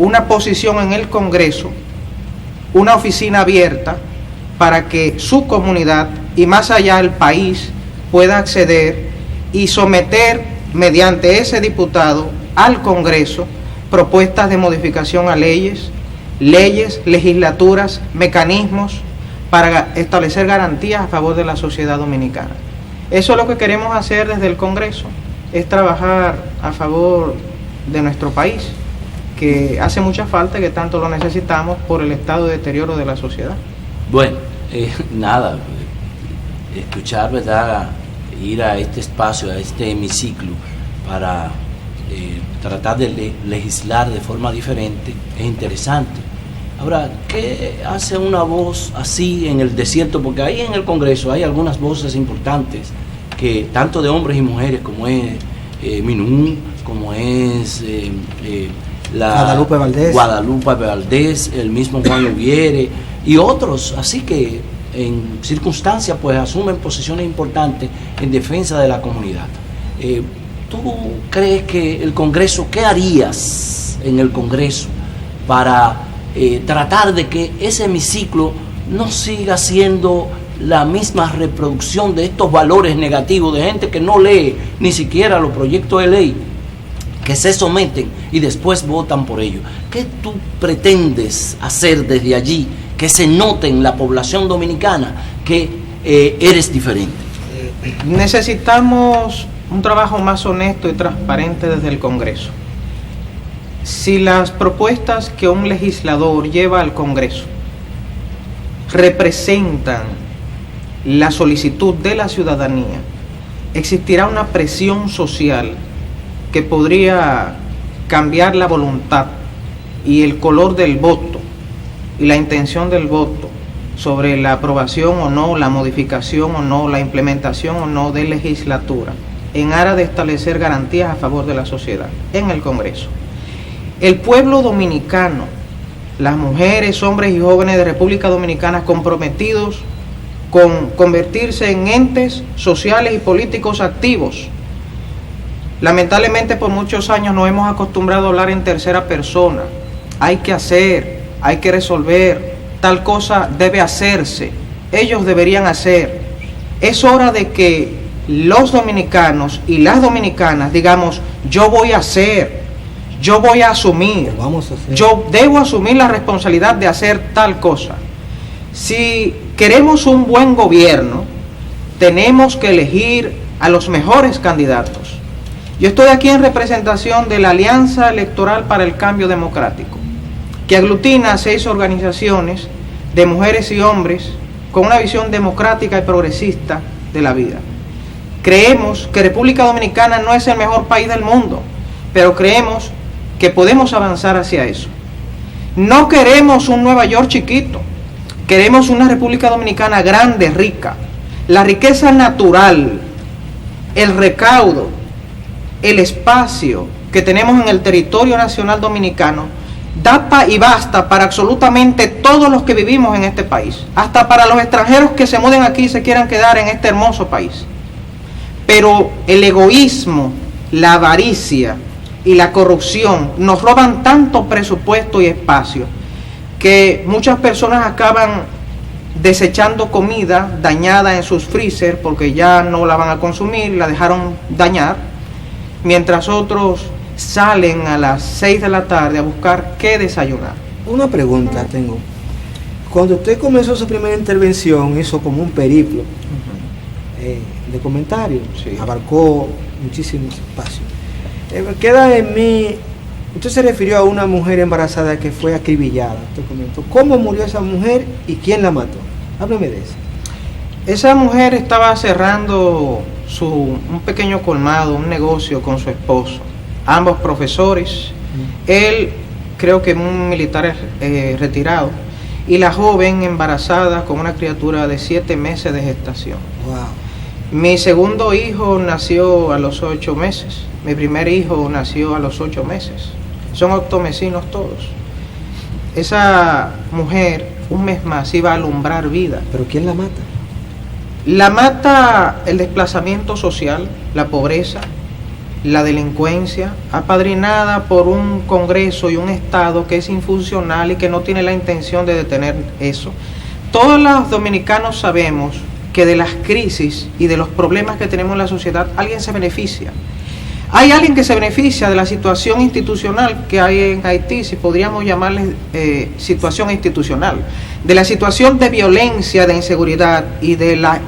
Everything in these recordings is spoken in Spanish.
una posición en el Congreso, una oficina abierta para que su comunidad y más allá el país pueda acceder y someter mediante ese diputado al Congreso propuestas de modificación a leyes, legislaturas, mecanismos para establecer garantías a favor de la sociedad dominicana. Eso es lo que queremos hacer desde el Congreso, es trabajar a favor de nuestro país, que hace mucha falta y que tanto lo necesitamos por el estado de deterioro de la sociedad. Bueno, nada, escuchar, ¿verdad?, ir a este espacio, a este hemiciclo para tratar de legislar de forma diferente es interesante. Ahora, ¿qué hace una voz así en el desierto? Porque ahí en el Congreso hay algunas voces importantes, que tanto de hombres y mujeres, como es Minú, como es Guadalupe Valdés, el mismo Juan Ubiere y otros, así que en circunstancias pues asumen posiciones importantes en defensa de la comunidad. ¿Tú crees que el Congreso, qué harías en el Congreso para tratar de que ese hemiciclo no siga siendo la misma reproducción de estos valores negativos de gente que no lee ni siquiera los proyectos de ley, que se someten y después votan por ellos? ¿Qué tú pretendes hacer desde allí que se note en la población dominicana que eres diferente? Necesitamos un trabajo más honesto y transparente desde el Congreso. Si las propuestas que un legislador lleva al Congreso representan la solicitud de la ciudadanía, existirá una presión social que podría cambiar la voluntad y el color del voto y la intención del voto sobre la aprobación o no, la modificación o no, la implementación o no de legislatura en aras de establecer garantías a favor de la sociedad en el Congreso. El pueblo dominicano, las mujeres, hombres y jóvenes de República Dominicana comprometidos con convertirse en entes sociales y políticos activos. Lamentablemente por muchos años nos hemos acostumbrado a hablar en tercera persona. Hay que hacer, hay que resolver, tal cosa debe hacerse, ellos deberían hacer. Es hora de que los dominicanos y las dominicanas digamos, yo voy a hacer, yo voy a asumir, yo debo asumir la responsabilidad de hacer tal cosa. Si queremos un buen gobierno, tenemos que elegir a los mejores candidatos. Yo estoy aquí en representación de la Alianza Electoral para el Cambio Democrático, que aglutina a 6 organizaciones de mujeres y hombres con una visión democrática y progresista de la vida. Creemos que República Dominicana no es el mejor país del mundo, pero creemos que podemos avanzar hacia eso. No queremos un Nueva York chiquito, queremos una República Dominicana grande, rica. La riqueza natural, el recaudo, el espacio que tenemos en el territorio nacional dominicano da y basta para absolutamente todos los que vivimos en este país, hasta para los extranjeros que se muden aquí y se quieran quedar en este hermoso país. Pero el egoísmo, la avaricia y la corrupción nos roban tanto presupuesto y espacio que muchas personas acaban desechando comida dañada en sus freezer porque ya no la van a consumir, la dejaron dañar, mientras otros salen a las 6 de la tarde a buscar qué desayunar. Una pregunta tengo. Cuando usted comenzó su primera intervención, hizo como un periplo de comentarios, sí, abarcó muchísimos espacios. Queda en mí, usted se refirió a una mujer embarazada que fue acribillada. Usted comentó, ¿cómo murió esa mujer y quién la mató? Háblame de eso. Esa mujer estaba cerrando un pequeño colmado, un negocio con su esposo, ambos profesores, él creo que un militar retirado, y la joven embarazada con una criatura de 7 meses de gestación. Wow. Mi segundo hijo nació a los 8 meses, mi primer hijo nació a los 8 meses, son octomesinos todos. Esa mujer un mes más iba a alumbrar vida. ¿Pero quién la mata? La mata el desplazamiento social, la pobreza, la delincuencia, apadrinada por un Congreso y un Estado que es infuncional y que no tiene la intención de detener eso. Todos los dominicanos sabemos que de las crisis y de los problemas que tenemos en la sociedad, alguien se beneficia. Hay alguien que se beneficia de la situación institucional que hay en Haití, si podríamos llamarle situación institucional, de la situación de violencia, de inseguridad y de la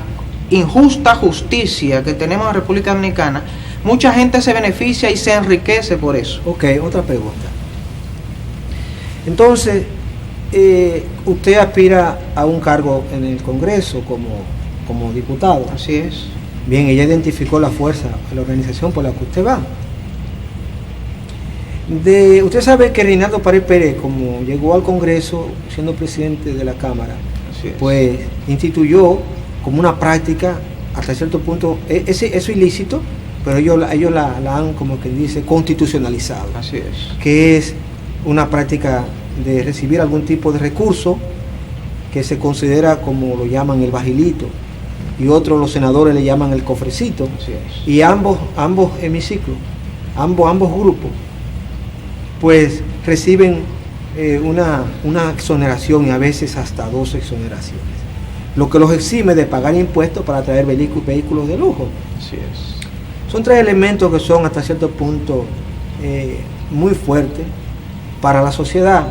injusta justicia que tenemos en República Dominicana. Mucha gente se beneficia y se enriquece por eso. Ok, otra pregunta. Entonces, usted aspira a un cargo en el Congreso como diputado. Así es. Bien, ella identificó la fuerza, la organización por la que usted va. Usted sabe que Reinaldo Pared Pérez, como llegó al Congreso siendo presidente de la Cámara, pues instituyó como una práctica, hasta cierto punto, eso ilícito, pero ellos la han, como quien dice, constitucionalizado. Así es. Que es una práctica de recibir algún tipo de recurso que se considera, como lo llaman, el bajilito, y otros, los senadores, le llaman el cofrecito. Así es. Y ambos hemiciclos, ambos grupos, pues reciben una exoneración, y a veces hasta 2 exoneraciones, lo que los exime de pagar impuestos para traer vehículos de lujo. Así es. Son 3 elementos que son hasta cierto punto muy fuertes para la sociedad,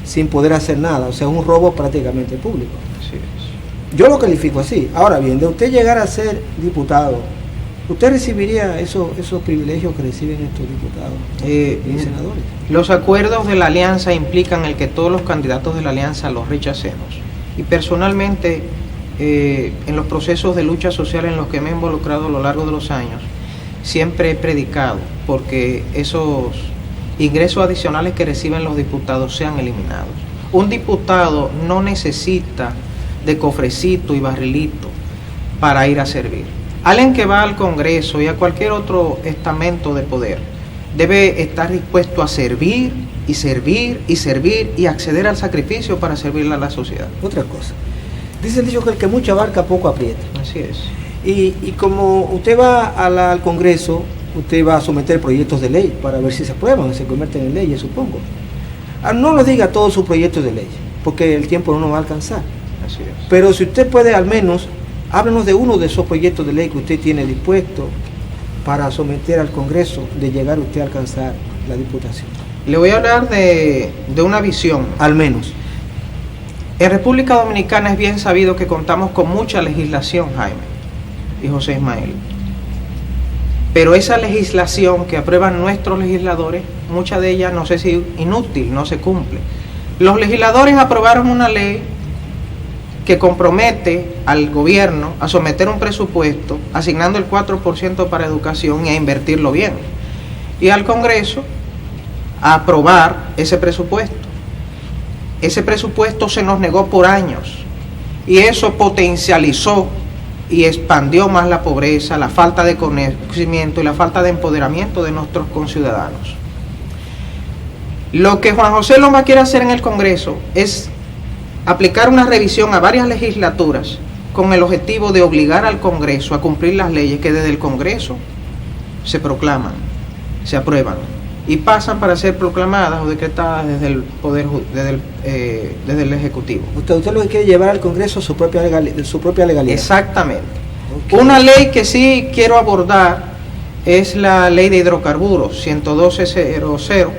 sin poder hacer nada, o sea, un robo prácticamente público. Así es. Yo lo califico así. Ahora bien, de usted llegar a ser diputado, ¿usted recibiría esos privilegios que reciben estos diputados y senadores? Los acuerdos de la alianza implican el que todos los candidatos de la alianza los rechacemos. Y personalmente, en los procesos de lucha social en los que me he involucrado a lo largo de los años, siempre he predicado porque esos ingresos adicionales que reciben los diputados sean eliminados. Un diputado no necesita de cofrecito y barrilito para ir a servir. Alguien que va al Congreso y a cualquier otro estamento de poder debe estar dispuesto a servir y servir y servir y acceder al sacrificio para servirle a la sociedad. Otra cosa, dice el dicho que el que mucho abarca poco aprieta. Así es. Y como usted va al Congreso, usted va a someter proyectos de ley para ver si se aprueban, se convierten en leyes, supongo. No lo diga todos sus proyectos de ley, porque el tiempo no nos va a alcanzar. Así es. Pero si usted puede, al menos, háblenos de uno de esos proyectos de ley que usted tiene dispuesto para someter al Congreso, de llegar usted a alcanzar la diputación. Le voy a hablar de una visión. Al menos. En República Dominicana es bien sabido que contamos con mucha legislación, Jaime y José Ismael. Pero esa legislación que aprueban nuestros legisladores, mucha de ella, no sé si inútil, no se cumple. Los legisladores aprobaron una ley que compromete al gobierno a someter un presupuesto asignando el 4% para educación y a invertirlo bien, y al Congreso a aprobar ese presupuesto. Ese presupuesto se nos negó por años y eso potencializó y expandió más la pobreza, la falta de conocimiento y la falta de empoderamiento de nuestros conciudadanos. Lo que Juan José Loma quiere hacer en el Congreso es aplicar una revisión a varias legislaturas con el objetivo de obligar al Congreso a cumplir las leyes que desde el Congreso se proclaman, se aprueban y pasan para ser proclamadas o decretadas desde el poder, desde el Ejecutivo. Usted lo que quiere llevar al Congreso su propia legalidad. Exactamente. Okay. Una ley que sí quiero abordar es la ley de hidrocarburos 112.00,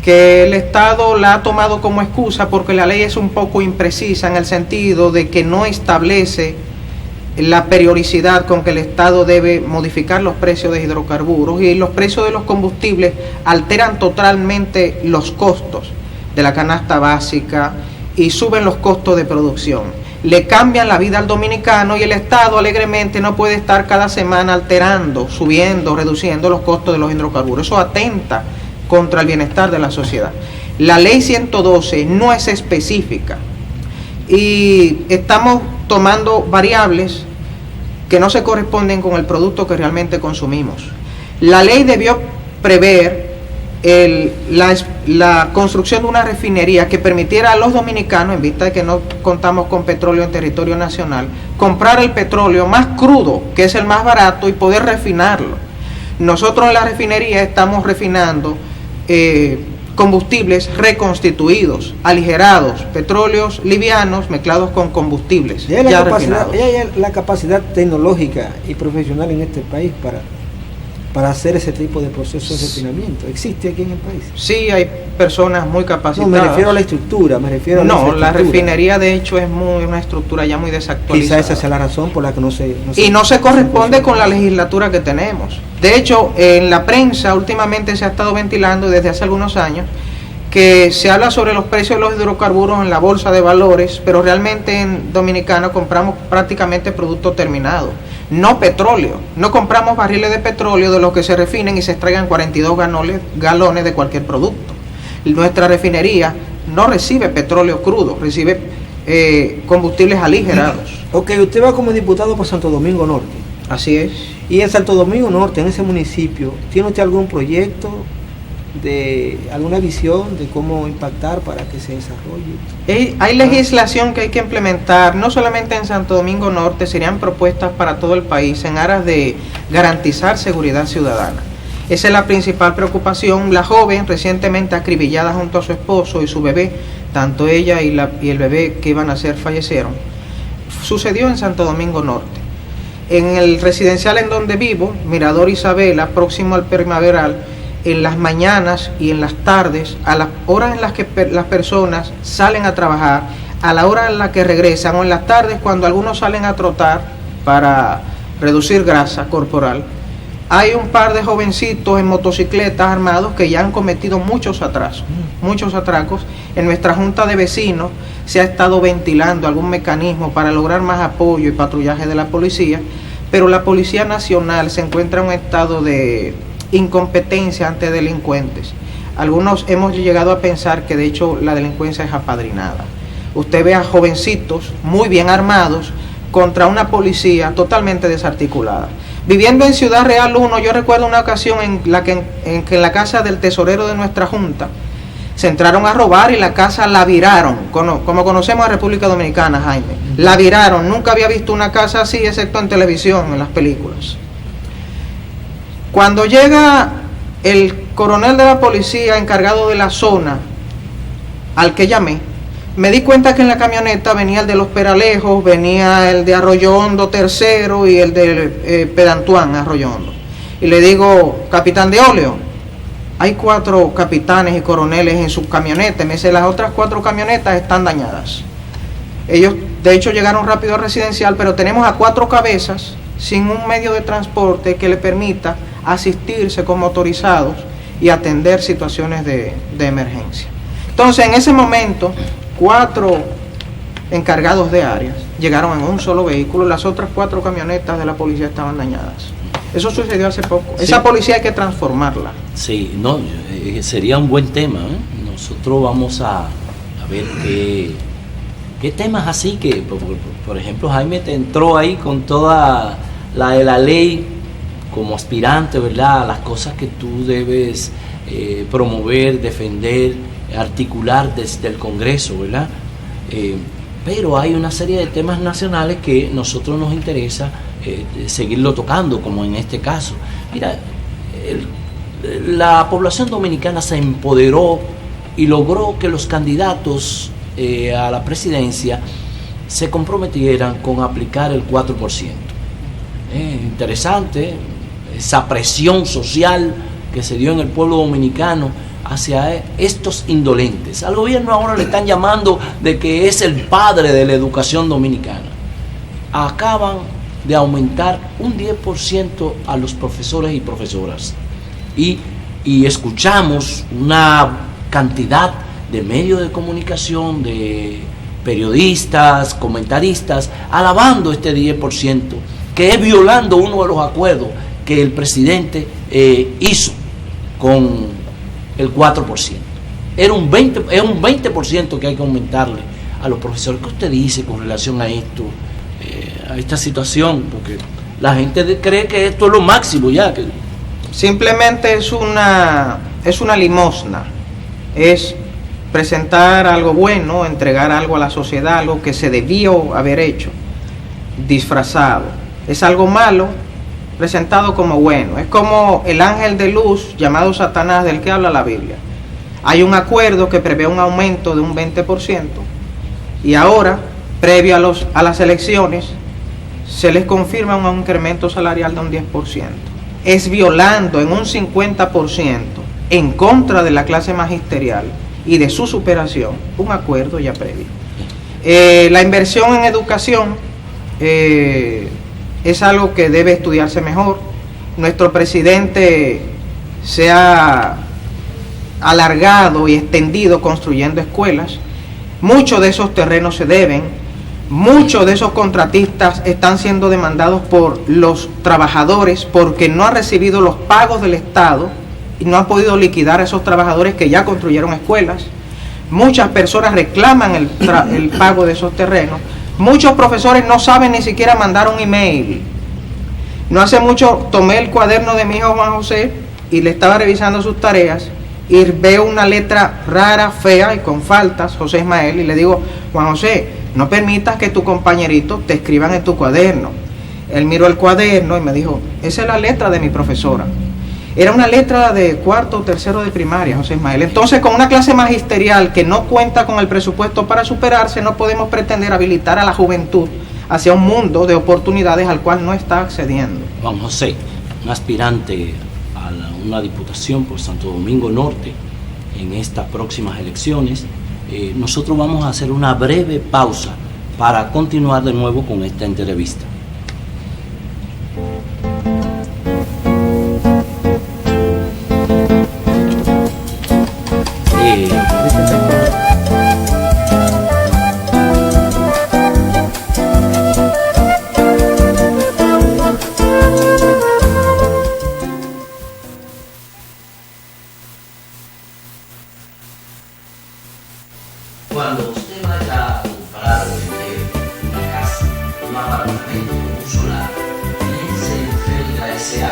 que el Estado la ha tomado como excusa porque la ley es un poco imprecisa en el sentido de que no establece la periodicidad con que el Estado debe modificar los precios de hidrocarburos, y los precios de los combustibles alteran totalmente los costos de la canasta básica y suben los costos de producción. Le cambian la vida al dominicano y el Estado alegremente no puede estar cada semana alterando, subiendo, reduciendo los costos de los hidrocarburos. Eso atenta contra el bienestar de la sociedad. La ley 112 no es específica y estamos tomando variables que no se corresponden con el producto que realmente consumimos. La ley debió prever la construcción de una refinería que permitiera a los dominicanos, en vista de que no contamos con petróleo en territorio nacional, comprar el petróleo más crudo, que es el más barato, y poder refinarlo. Nosotros en la refinería estamos refinando combustibles reconstituidos, aligerados, petróleos livianos mezclados con combustibles ¿Y hay ya refinados. la capacidad tecnológica y profesional en este país para hacer ese tipo de procesos de refinamiento? ¿Existe aquí en el país? Sí, hay personas muy capacitadas. No, me refiero a la estructura, la refinería de hecho es una estructura ya muy desactualizada. Quizá esa sea la razón por la que no se corresponde con la legislatura que tenemos. De hecho, en la prensa últimamente se ha estado ventilando desde hace algunos años que se habla sobre los precios de los hidrocarburos en la bolsa de valores, pero realmente en Dominicana compramos prácticamente producto terminado, no petróleo. No compramos barriles de petróleo de los que se refinen y se extraigan 42 galones de cualquier producto. Nuestra refinería no recibe petróleo crudo, recibe combustibles aligerados. Ok, usted va como diputado por Santo Domingo Norte. Así es. Y en Santo Domingo Norte, en ese municipio, ¿tiene usted algún proyecto, alguna visión de cómo impactar para que se desarrolle? Hay legislación que hay que implementar, no solamente en Santo Domingo Norte, serían propuestas para todo el país en aras de garantizar seguridad ciudadana. Esa es la principal preocupación. La joven recientemente acribillada junto a su esposo y su bebé, tanto ella y el bebé que iban a nacer fallecieron, sucedió en Santo Domingo Norte. En el residencial en donde vivo, Mirador Isabela, próximo al Primaveral, en las mañanas y en las tardes, a las horas en las que las personas salen a trabajar, a la hora en la que regresan, o en las tardes cuando algunos salen a trotar para reducir grasa corporal, hay un par de jovencitos en motocicletas armados que ya han cometido muchos atracos. En nuestra junta de vecinos se ha estado ventilando algún mecanismo para lograr más apoyo y patrullaje de la policía, pero la Policía Nacional se encuentra en un estado de incompetencia ante delincuentes. Algunos hemos llegado a pensar que de hecho la delincuencia es apadrinada. Usted ve a jovencitos muy bien armados contra una policía totalmente desarticulada. Viviendo en Ciudad Real 1, yo recuerdo una ocasión en que en la casa del tesorero de nuestra junta se entraron a robar y la casa la viraron, como conocemos a República Dominicana, Jaime. La viraron, nunca había visto una casa así, excepto en televisión, en las películas. Cuando llega el coronel de la policía encargado de la zona, al que llamé, me di cuenta que en la camioneta venía el de Los Peralejos, venía el de Arroyo Hondo tercero y el de Pedantuán, Arroyo Hondo. Y le digo, capitán de óleo, hay 4 capitanes y coroneles en su camioneta. Me dice, las otras 4 camionetas están dañadas. Ellos, de hecho, llegaron rápido al residencial, pero tenemos a 4 cabezas sin un medio de transporte que le permita asistirse con motorizados y atender situaciones de emergencia. Entonces, en ese momento, 4 encargados de áreas llegaron en un solo vehículo, las otras 4 camionetas de la policía estaban dañadas. Eso sucedió hace poco. Sí. Esa policía hay que transformarla. Sí, no, sería un buen tema, ¿eh? Nosotros vamos a ver qué temas así que, por ejemplo, Jaime te entró ahí con toda la ley como aspirante, ¿verdad? Las cosas que tú debes promover, defender, articular desde el Congreso, ¿verdad? Pero hay una serie de temas nacionales que nosotros nos interesa seguirlo tocando, como en este caso. Mira, la población dominicana se empoderó y logró que los candidatos a la presidencia se comprometieran con aplicar el 4%. Interesante esa presión social que se dio en el pueblo dominicano hacia estos indolentes. Al gobierno ahora le están llamando de que es el padre de la educación dominicana. Acaban de aumentar un 10% a los profesores y profesoras. Y escuchamos una cantidad de medios de comunicación, de periodistas, comentaristas, alabando este 10%, que es violando uno de los acuerdos que el presidente hizo con el 4%. Es un 20% que hay que aumentarle a los profesores. ¿Qué usted dice con relación a esto, a esta situación? Porque la gente cree que esto es lo máximo ya. Simplemente es una limosna. Es presentar algo bueno, entregar algo a la sociedad, algo que se debió haber hecho, disfrazado. Es algo malo presentado como bueno. Es como el ángel de luz llamado Satanás del que habla la Biblia. Hay un acuerdo que prevé un aumento de un 20% y ahora, previo a las elecciones, se les confirma un incremento salarial de un 10%. Es violando en un 50% en contra de la clase magisterial y de su superación un acuerdo ya previo. La inversión en educación es algo que debe estudiarse mejor. Nuestro presidente se ha alargado y extendido construyendo escuelas. Muchos de esos terrenos se deben, muchos de esos contratistas están siendo demandados por los trabajadores porque no han recibido los pagos del Estado y no han podido liquidar a esos trabajadores que ya construyeron escuelas. Muchas personas reclaman el pago de esos terrenos. Muchos profesores no saben ni siquiera mandar un email. No hace mucho tomé el cuaderno de mi hijo Juan José y le estaba revisando sus tareas y veo una letra rara, fea y con faltas, José Ismael, y le digo: Juan José, no permitas que tu compañerito te escriban en tu cuaderno. Él miró el cuaderno y me dijo: esa es la letra de mi profesora. Era una letra de cuarto o tercero de primaria, José Ismael. Entonces, con una clase magisterial que no cuenta con el presupuesto para superarse, no podemos pretender habilitar a la juventud hacia un mundo de oportunidades al cual no está accediendo. Juan José, un aspirante a una diputación por Santo Domingo Norte en estas próximas elecciones, nosotros vamos a hacer una breve pausa para continuar de nuevo con esta entrevista. Cuando usted vaya a comprar o vender una casa, un apartamento, un solar, piense en Felga S.A.,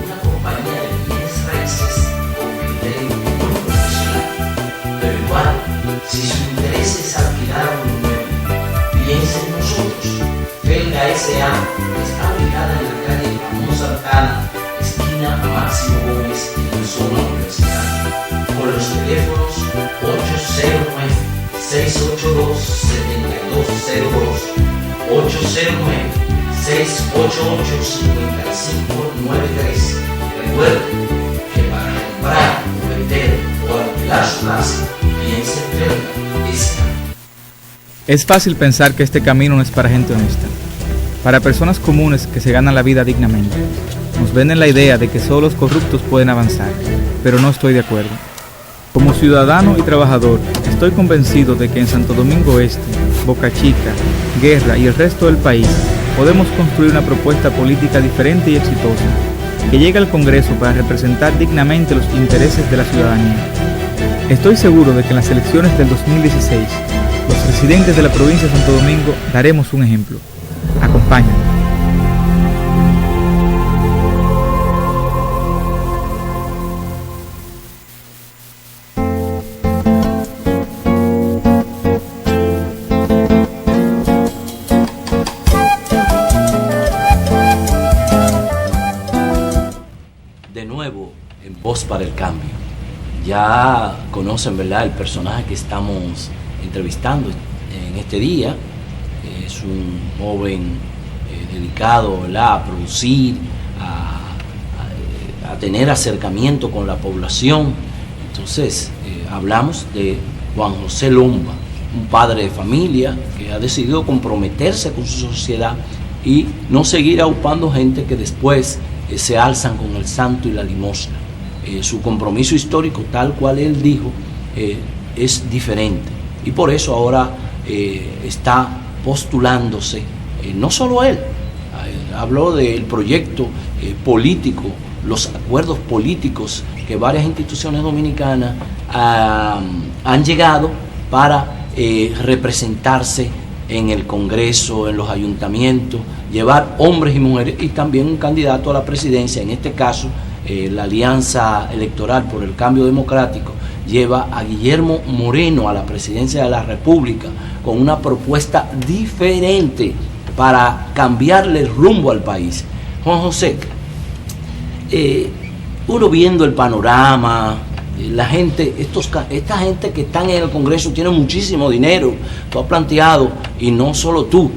una compañía de bienes raíces con criterio profesional. Pero igual, si su interés es alquilar un inmueble, piense en nosotros. Felga S.A. está ubicada en la calle Ramón Santana, esquina Máximo Gómez, en la zona universitaria, con los teléfonos 809-682-7202, 809-688-5593. Recuerde que para comprar, vender o alquilar su casa, piense en Felga S.A. Es fácil pensar que este camino no es para gente honesta, para personas comunes que se ganan la vida dignamente. Nos venden la idea de que solo los corruptos pueden avanzar, pero no estoy de acuerdo. Como ciudadano y trabajador, estoy convencido de que en Santo Domingo Este, Boca Chica, Guerra y el resto del país podemos construir una propuesta política diferente y exitosa, que llegue al Congreso para representar dignamente los intereses de la ciudadanía. Estoy seguro de que en las elecciones del 2016, los residentes de la provincia de Santo Domingo daremos un ejemplo. Acompáñanos. De nuevo, en Voz para el Cambio. Ya conocen, ¿verdad?, el personaje que estamos entrevistando en este día. Es un joven dedicado, ¿verdad?, a producir, a tener acercamiento con la población. Entonces, hablamos de Juan José Lomba, un padre de familia que ha decidido comprometerse con su sociedad y no seguir aupando gente que después se alzan con el santo y la limosna. Su compromiso histórico, tal cual él dijo, es diferente. Y por eso ahora está postulándose, no solo él, habló del proyecto político, los acuerdos políticos que varias instituciones dominicanas han llegado para representarse en el Congreso, en los ayuntamientos, llevar hombres y mujeres, y también un candidato a la presidencia. En este caso, la Alianza Electoral por el Cambio Democrático lleva a Guillermo Moreno a la presidencia de la República con una propuesta diferente para cambiarle el rumbo al país. Juan José, uno viendo el panorama, la gente, esta gente que están en el Congreso tiene muchísimo dinero. Tú has planteado, y no solo tú,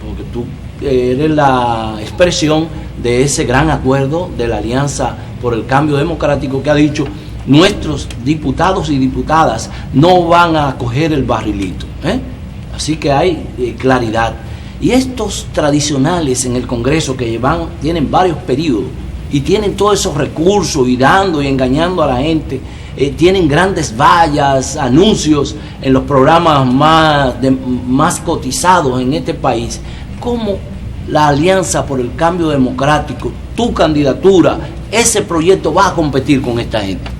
porque tú eres la expresión de ese gran acuerdo de la Alianza por el Cambio Democrático, que ha dicho: nuestros diputados y diputadas no van a coger el barrilito, Así que hay claridad. Y estos tradicionales en el Congreso que tienen varios periodos y tienen todos esos recursos y dando y engañando a la gente, tienen grandes vallas, anuncios en los programas más cotizados en este país. ¿Cómo la Alianza por el Cambio Democrático, tu candidatura, ese proyecto va a competir con esta gente?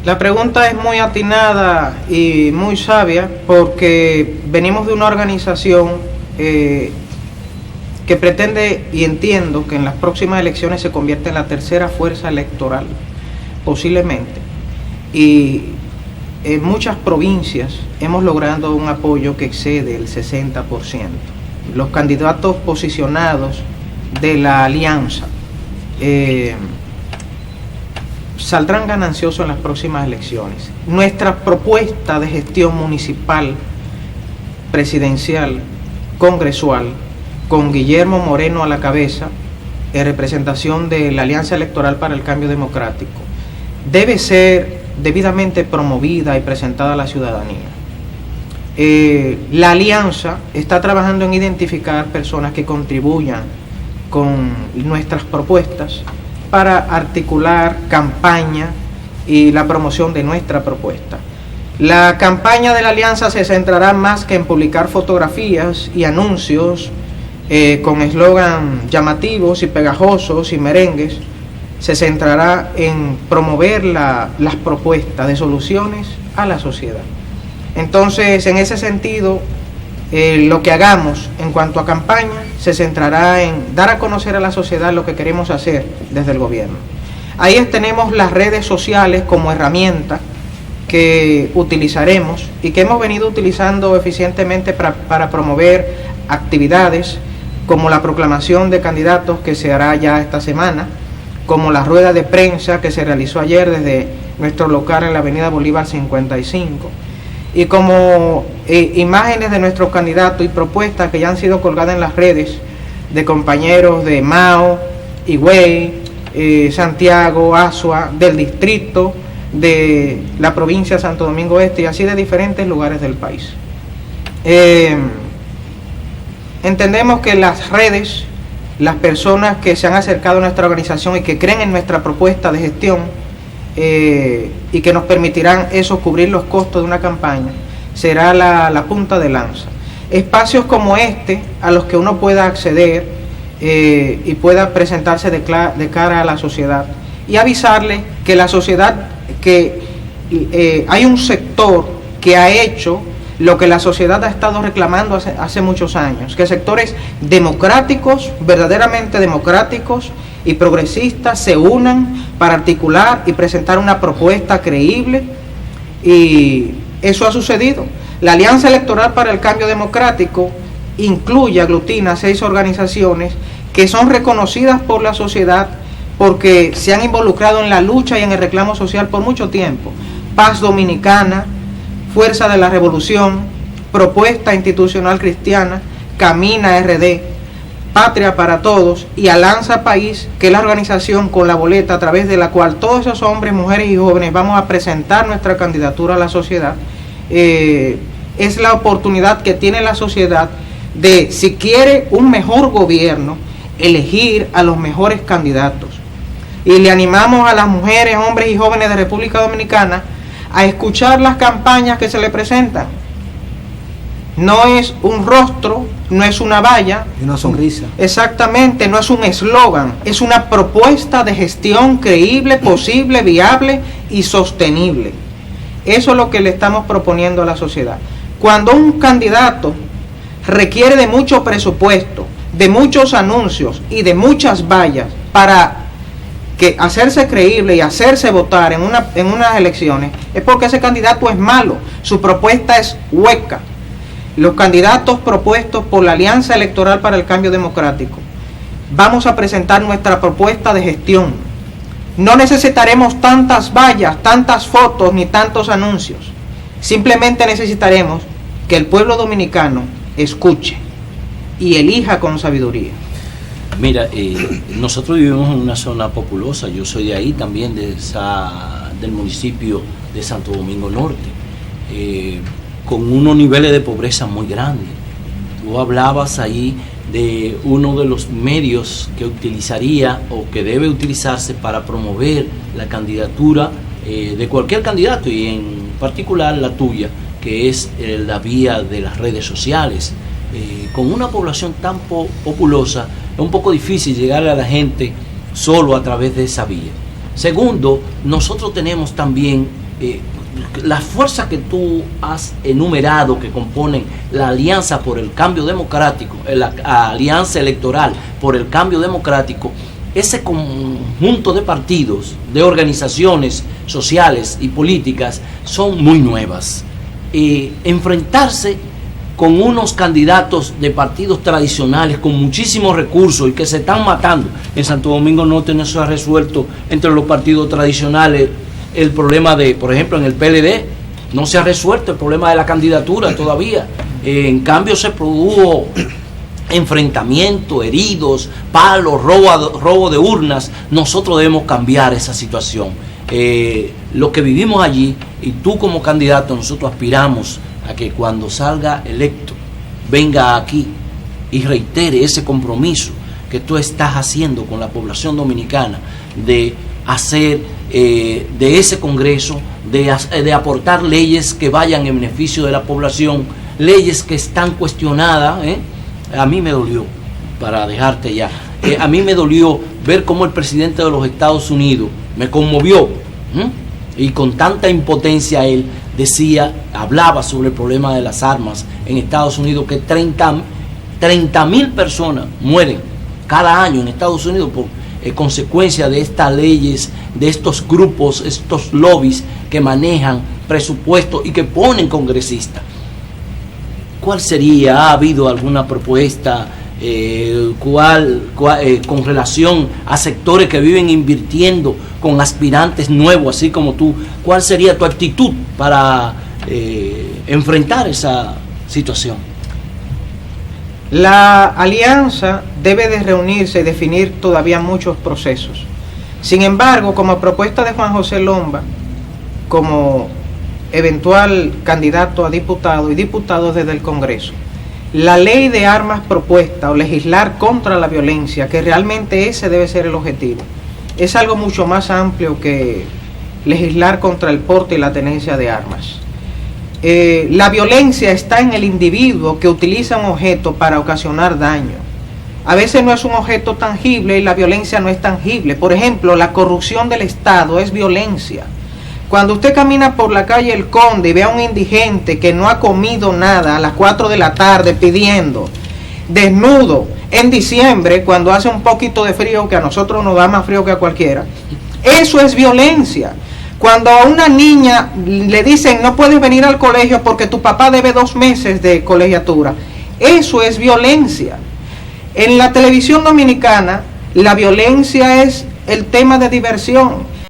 La pregunta es muy atinada y muy sabia, porque venimos de una organización que pretende, y entiendo que en las próximas elecciones se convierte en la tercera fuerza electoral, posiblemente, y en muchas provincias hemos logrado un apoyo que excede el 60%. Los candidatos posicionados de la alianza saldrán gananciosos en las próximas elecciones. Nuestra propuesta de gestión municipal, presidencial, congresual, con Guillermo Moreno a la cabeza, en representación de la Alianza Electoral para el Cambio Democrático, debe ser debidamente promovida y presentada a la ciudadanía. La alianza está trabajando en identificar personas que contribuyan con nuestras propuestas para articular campaña y la promoción de nuestra propuesta. La campaña de la alianza se centrará más que en publicar fotografías y anuncios con eslogan llamativos y pegajosos y merengues. Se centrará en promover las propuestas de soluciones a la sociedad. Entonces, en ese sentido, lo que hagamos en cuanto a campaña se centrará en dar a conocer a la sociedad lo que queremos hacer desde el gobierno. Ahí tenemos las redes sociales como herramienta que utilizaremos y que hemos venido utilizando eficientemente para promover actividades como la proclamación de candidatos que se hará ya esta semana, como la rueda de prensa que se realizó ayer desde nuestro local en la avenida Bolívar 55, y como imágenes de nuestros candidatos y propuestas que ya han sido colgadas en las redes de compañeros de Mao, Higüey, Santiago, Azua, del distrito, de la provincia de Santo Domingo Este y así de diferentes lugares del país. Entendemos que las redes, las personas que se han acercado a nuestra organización y que creen en nuestra propuesta de gestión y que nos permitirán eso, cubrir los costos de una campaña, será la punta de lanza. Espacios como este a los que uno pueda acceder y pueda presentarse de cara a la sociedad y avisarle que la sociedad, que hay un sector que ha hecho lo que la sociedad ha estado reclamando hace muchos años, que sectores democráticos, verdaderamente democráticos y progresistas se unan para articular y presentar una propuesta creíble, y eso ha sucedido. La Alianza Electoral para el Cambio Democrático aglutina 6 organizaciones que son reconocidas por la sociedad porque se han involucrado en la lucha y en el reclamo social por mucho tiempo. Paz Dominicana, Fuerza de la Revolución, Propuesta Institucional Cristiana, Camina RD, Patria para Todos y Alanza País, que es la organización con la boleta a través de la cual todos esos hombres, mujeres y jóvenes vamos a presentar nuestra candidatura a la sociedad. Es la oportunidad que tiene la sociedad de, si quiere un mejor gobierno, elegir a los mejores candidatos. Y le animamos a las mujeres, hombres y jóvenes de República Dominicana a escuchar las campañas que se le presentan. No es un rostro, no es una valla, y una sonrisa. Exactamente, no es un eslogan, es una propuesta de gestión creíble, posible, viable y sostenible. Eso es lo que le estamos proponiendo a la sociedad. Cuando un candidato requiere de mucho presupuesto, de muchos anuncios y de muchas vallas para hacerse creíble y hacerse votar en unas elecciones, es porque ese candidato es malo, su propuesta es hueca. Los candidatos propuestos por la Alianza Electoral para el Cambio Democrático vamos a presentar nuestra propuesta de gestión. No necesitaremos tantas vallas, tantas fotos ni tantos anuncios. Simplemente necesitaremos que el pueblo dominicano escuche y elija con sabiduría. Mira, nosotros vivimos en una zona populosa. Yo soy de ahí también, del municipio de Santo Domingo Norte, con unos niveles de pobreza muy grandes. Tú hablabas ahí de uno de los medios que utilizaría o que debe utilizarse para promover la candidatura de cualquier candidato, y en particular la tuya, que es la vía de las redes sociales. Con una población tan populosa es un poco difícil llegar a la gente solo a través de esa vía. Segundo, nosotros tenemos también las fuerzas que tú has enumerado, que componen la Alianza por el Cambio Democrático, la Alianza Electoral por el Cambio Democrático. Ese conjunto de partidos, de organizaciones sociales y políticas son muy nuevas. Enfrentarse con unos candidatos de partidos tradicionales con muchísimos recursos y que se están matando. En Santo Domingo Norte no se ha resuelto entre los partidos tradicionales el problema de, por ejemplo, en el PLD, no se ha resuelto el problema de la candidatura todavía. En cambio se produjo enfrentamiento, heridos, palos, robo de urnas. Nosotros debemos cambiar esa situación. Lo que vivimos allí, y tú como candidato, nosotros aspiramos a que cuando salga electo venga aquí y reitere ese compromiso que tú estás haciendo con la población dominicana de hacer de ese Congreso, de aportar leyes que vayan en beneficio de la población, leyes que están cuestionadas. A mí me dolió, para dejarte ya, a mí me dolió ver cómo el presidente de los Estados Unidos me conmovió, y con tanta impotencia él hablaba sobre el problema de las armas en Estados Unidos, que 30.000 personas mueren cada año en Estados Unidos por consecuencia de estas leyes, de estos grupos, estos lobbies que manejan presupuestos y que ponen congresistas. ¿Cuál sería? ¿Ha habido alguna propuesta con relación a sectores que viven invirtiendo con aspirantes nuevos, así como tú? ¿Cuál sería tu actitud para enfrentar esa situación? La alianza debe de reunirse y definir todavía muchos procesos. Sin embargo, como propuesta de Juan José Lomba, como eventual candidato a diputado y diputado desde el Congreso, la ley de armas propuesta o legislar contra la violencia, que realmente ese debe ser el objetivo, es algo mucho más amplio que legislar contra el porte y la tenencia de armas. La violencia está en el individuo que utiliza un objeto para ocasionar daño. A veces no es un objeto tangible y la violencia no es tangible. Por ejemplo, la corrupción del Estado es violencia. Cuando usted camina por la calle El Conde y ve a un indigente que no ha comido nada a las 4 de la tarde pidiendo, desnudo, en diciembre, cuando hace un poquito de frío, que a nosotros nos da más frío que a cualquiera, eso es violencia. Cuando a una niña le dicen no puedes venir al colegio porque tu papá debe 2 meses de colegiatura, eso es violencia. En la televisión dominicana, la violencia es el tema de diversión.